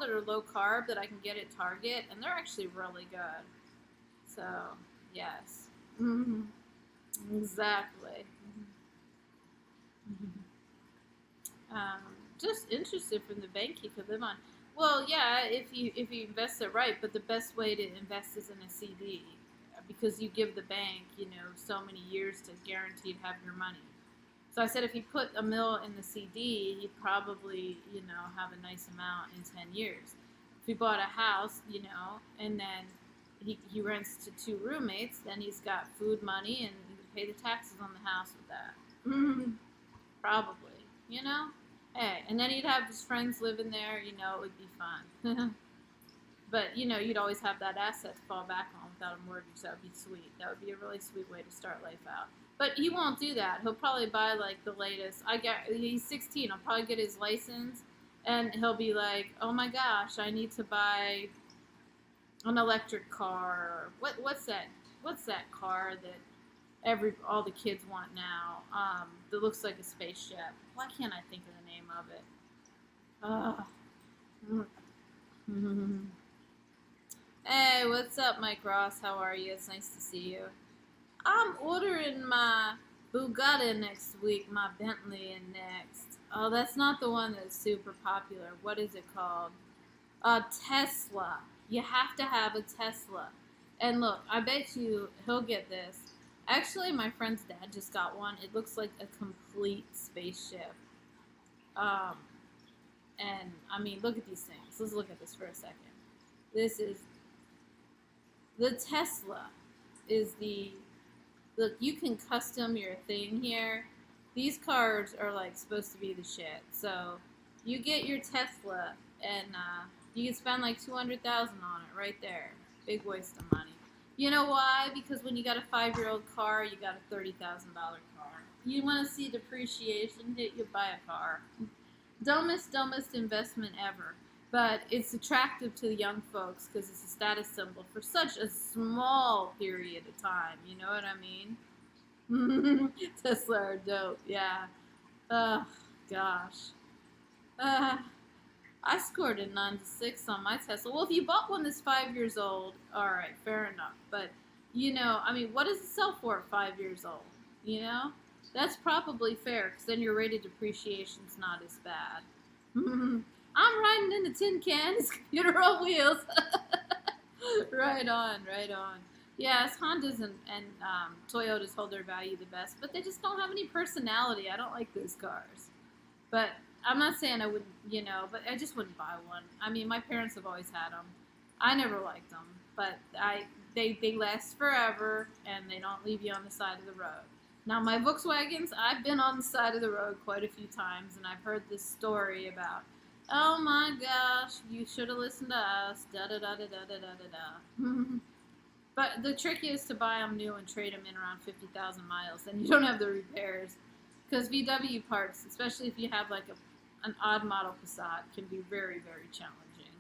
that are low carb that I can get at Target, and they're actually really good. So, yes. Mm-hmm. Exactly. Um, just interested from the bank he could live on. Well, yeah, if you invest it right, but the best way to invest is in a CD because you give the bank, so many years to guarantee to have your money. So I said if he put a mil in the CD, he'd probably, have a nice amount in 10 years. If he bought a house, and then he rents to two roommates, then he's got food money and he can pay the taxes on the house with that. Probably, Hey, and then he'd have his friends living there, it would be fun. But, you'd always have that asset to fall back on without a mortgage. That would be sweet. That would be a really sweet way to start life out. But he won't do that. He'll probably buy, like, the latest. He's 16. I'll probably get his license, and he'll be like, oh, my gosh, I need to buy an electric car. What's that car that all the kids want now that looks like a spaceship? Why can't I think of the name of it? Hey, what's up, Mike Ross? How are you? It's nice to see you. I'm ordering my Bugatti next week, my Bentley next. Oh, that's not the one that's super popular. What is it called? A Tesla. You have to have a Tesla. And look, I bet you he'll get this. Actually, my friend's dad just got one. It looks like a complete spaceship. And I mean, look at these things. Let's look at this for a second. This is the Tesla. Look, you can custom your thing here. These cars are like supposed to be the shit. So you get your Tesla, and you can spend like $200,000 on it right there. Big waste of money. You know why? Because when you got a 5-year-old car, you got a $30,000 car. You want to see depreciation hit, you buy a car. Dumbest investment ever. But it's attractive to the young folks because it's a status symbol for such a small period of time. You know what I mean? Tesla are dope, yeah. Oh, gosh. I scored a 96 on my Tesla. Well, if you bought one that's 5 years old, all right, fair enough. But, I mean, what does it sell for at 5 years old? That's probably fair because then your rate of depreciation's not as bad. I'm riding in a tin can. It's computer on wheels. Right on. Yes, Hondas and Toyotas hold their value the best, but they just don't have any personality. I don't like those cars. But I'm not saying I wouldn't, but I just wouldn't buy one. I mean, my parents have always had them. I never liked them, but they last forever, and they don't leave you on the side of the road. Now, my Volkswagens, I've been on the side of the road quite a few times, and I've heard this story about, oh my gosh, you should have listened to us, da-da-da-da-da-da-da-da. But the trick is to buy them new and trade them in around 50,000 miles, then you don't have the repairs. Because VW parts, especially if you have like an odd model Passat, can be very, very challenging.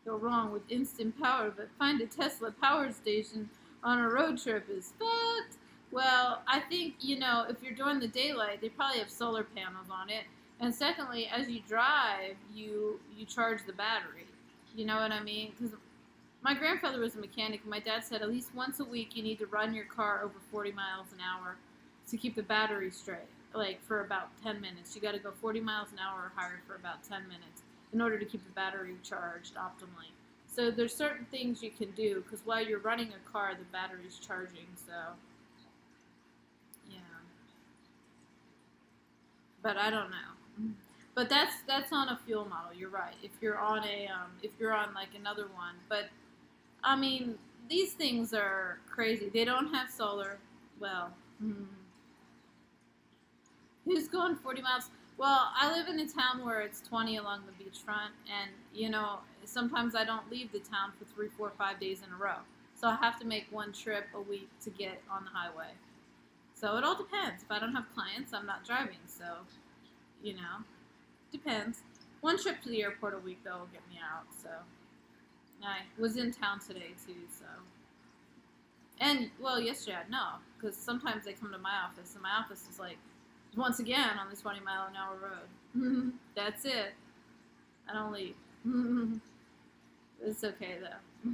Go wrong with instant power, but find a Tesla power station on a road trip is fucked. Well, I think, if you're doing the daylight, they probably have solar panels on it. And secondly, as you drive, you charge the battery. You know what I mean? Because my grandfather was a mechanic, and my dad said at least once a week you need to run your car over 40 miles an hour to keep the battery straight, like for about 10 minutes. You got to go 40 miles an hour or higher for about 10 minutes in order to keep the battery charged optimally. So there's certain things you can do, because while you're running a car, the battery's charging, so yeah. But I don't know. But that's on a fuel model. You're right. If you're on like another one, but I mean, these things are crazy. They don't have solar. Well, who's going 40 miles? Well, I live in a town where it's 20 along the beachfront, and sometimes I don't leave the town for 3, 4, 5 days in a row. So I have to make one trip a week to get on the highway. So it all depends. If I don't have clients, I'm not driving. So, depends. One trip to the airport a week, though, will get me out. So I was in town today, too. So, and, well, yesterday, no, because sometimes they come to my office, and my office is like Once again, on the 20-mile-an-hour road. That's it. I don't leave. It's okay, though.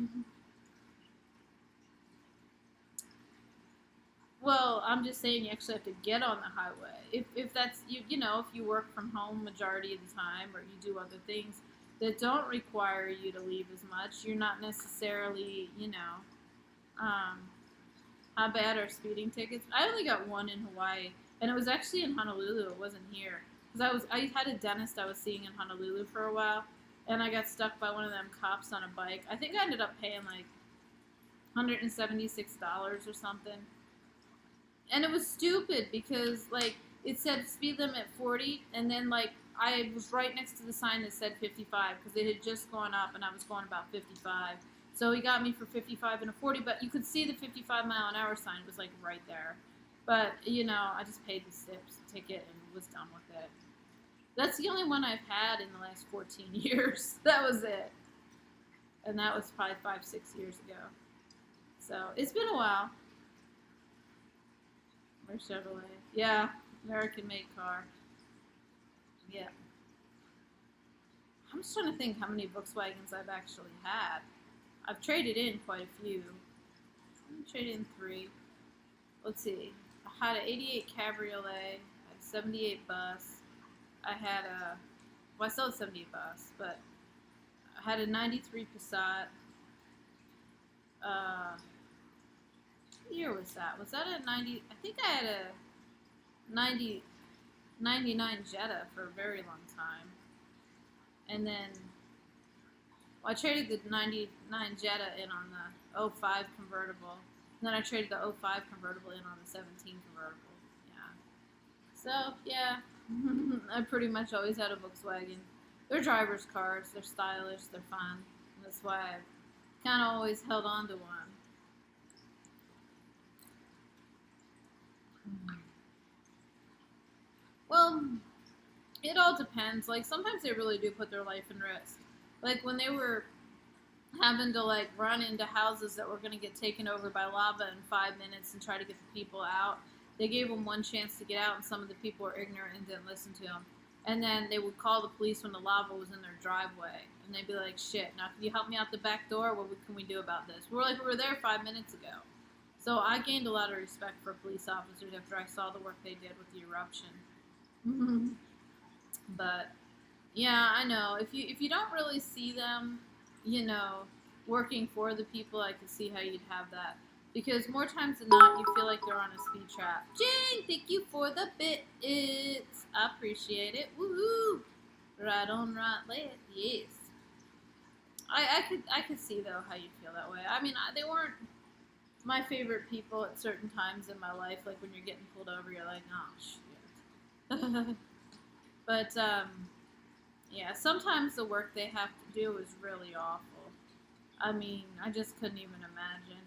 Well, I'm just saying you actually have to get on the highway. If that's you know, if you work from home majority of the time or you do other things that don't require you to leave as much, you're not necessarily, um, how bad are speeding tickets? I only got one in Hawaii, and it was actually in Honolulu. It wasn't here because I had a dentist I was seeing in Honolulu for a while, and I got stuck by one of them cops on a bike. I think I ended up paying like $176 or something. And it was stupid because like it said speed limit 40, and then like I was right next to the sign that said 55 because it had just gone up and I was going about 55. So he got me for 55 and a 40, but you could see the 55-mile-an-hour sign was like right there. But I just paid the steps ticket and was done with it. That's the only one I've had in the last 14 years. That was it, and that was probably 5-6 years ago. So it's been a while. Or Chevrolet. Yeah, American-made car. Yeah. I'm just trying to think how many Volkswagens I've actually had. I've traded in quite a few. I've traded in 3. Let's see. I had an 88 Cabriolet, a 78 bus. I had I still had a 78 bus, but I had a 93 Passat. What year was that? Was that a 90? I think I had a 99 Jetta for a very long time. And then I traded the 99 Jetta in on the 05 convertible. And then I traded the 05 convertible in on the 17 convertible. Yeah. So, yeah. I pretty much always had a Volkswagen. They're driver's cars. They're stylish. They're fun. And that's why I've kind of always held on to one. Well, it all depends. Like, sometimes they really do put their life in risk. Like, when they were having to, like, run into houses that were going to get taken over by lava in 5 minutes and try to get the people out, they gave them one chance to get out, and some of the people were ignorant and didn't listen to them. And then they would call the police when the lava was in their driveway. And they'd be like, shit, now can you help me out the back door? What can we do about this? We were there 5 minutes ago. So I gained a lot of respect for police officers after I saw the work they did with the eruption. But yeah, I know if you don't really see them, working for the people, I can see how you'd have that. Because more times than not, you feel like they're on a speed trap. Jane, thank you for the bits. I appreciate it. Woohoo! Right on, right left. Yes. I could see though how you'd feel that way. I mean, they weren't my favorite people at certain times in my life. Like when you're getting pulled over, you're like, oh shit. But yeah, sometimes the work they have to do is really awful. I mean, I just couldn't even imagine.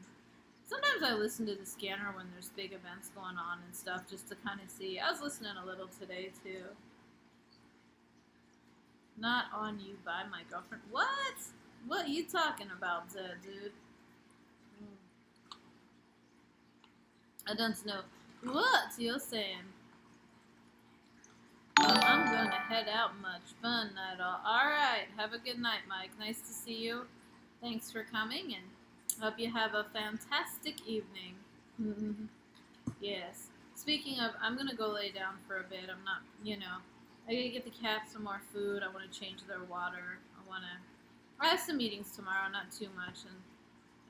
Sometimes I listen to the scanner when there's big events going on and stuff, just to kind of see. I was listening a little today too. Not on you by my girlfriend. What? What are you talking about, dude? I don't know what you're saying. I'm going to head out. Much fun, night all. Alright, have a good night, Mike. Nice to see you. Thanks for coming, and hope you have a fantastic evening. Yes. Speaking of, I'm going to go lay down for a bit. I'm not, I got to get the cats some more food. I want to change their water. I have some meetings tomorrow, not too much,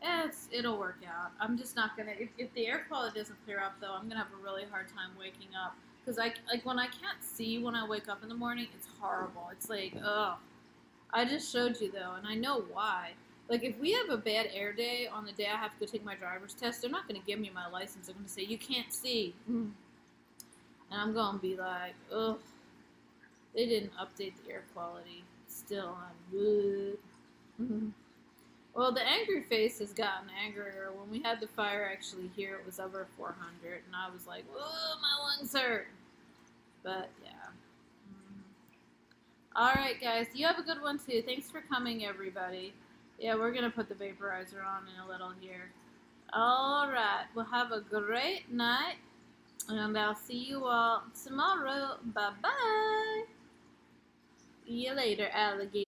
and it'll work out. I'm just not going to, if the air quality doesn't clear up, though, I'm going to have a really hard time waking up. Because, when I can't see when I wake up in the morning, it's horrible. It's like, ugh. I just showed you, though, and I know why. Like, if we have a bad air day on the day I have to go take my driver's test, they're not going to give me my license. They're going to say, you can't see. And I'm going to be like, ugh. They didn't update the air quality. Still, I'm good. Well, the angry face has gotten angrier. When we had the fire actually here, it was over 400, and I was like, oh, my lungs hurt. But, yeah. Alright, guys. You have a good one, too. Thanks for coming, everybody. Yeah, we're going to put the vaporizer on in a little here. Alright. Well, have a great night. And I'll see you all tomorrow. Bye bye. See you later, alligator.